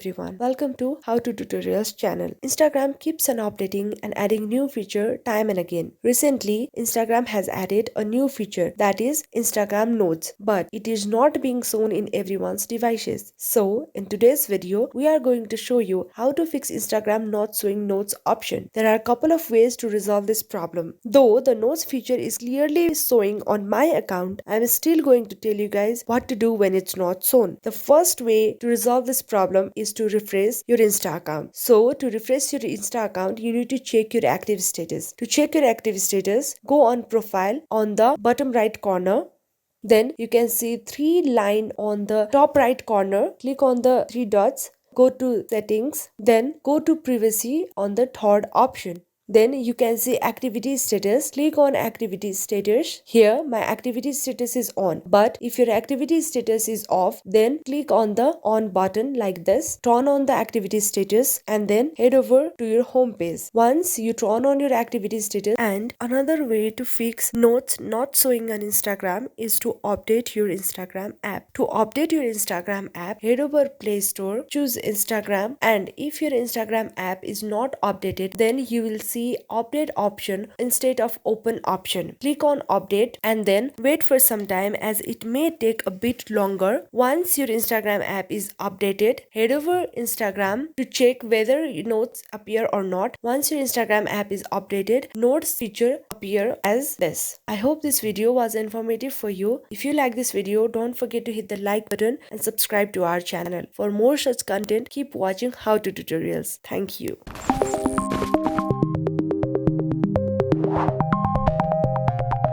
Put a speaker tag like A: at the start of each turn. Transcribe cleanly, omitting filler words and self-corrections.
A: everyone, welcome to How to Tutorials channel. Instagram keeps on updating and adding new feature time and again. Recently, Instagram has added a new feature that is Instagram Notes, but it is not being shown in everyone's devices. So, in today's video, we are going to show you how to fix Instagram not showing notes option. There are a couple of ways to resolve this problem. Though the notes feature is clearly showing on my account, I am still going to tell you guys what to do when it's not shown. The first way to resolve this problem is to refresh your Insta account. So to refresh your Insta account, you need to check your active status. To check your active status, go on profile on the bottom right corner. Then you can see three line on the top right corner. Click on the three dots. Go to settings. Then go to privacy on the third option. Then you can see activity status. Click on activity status. Here my activity status is on. But if your activity status is off, then click on the on button like this. Turn on the activity status and then head over to your home page. Once you turn on your activity status, and another way to fix notes not showing on Instagram is to update your Instagram app. To update your Instagram app, head over Play Store, choose Instagram, and if your Instagram app is not updated, then you will see update option instead of open option. Click on update and then wait for some time as it may take a bit longer. Once your Instagram app is updated, head over Instagram to check whether notes appear or not. Once your Instagram app is updated, notes feature appear as this. I hope this video was informative for you. If you like this video, don't forget to hit the like button and subscribe to our channel. For more such content, keep watching How to Tutorials. Thank you.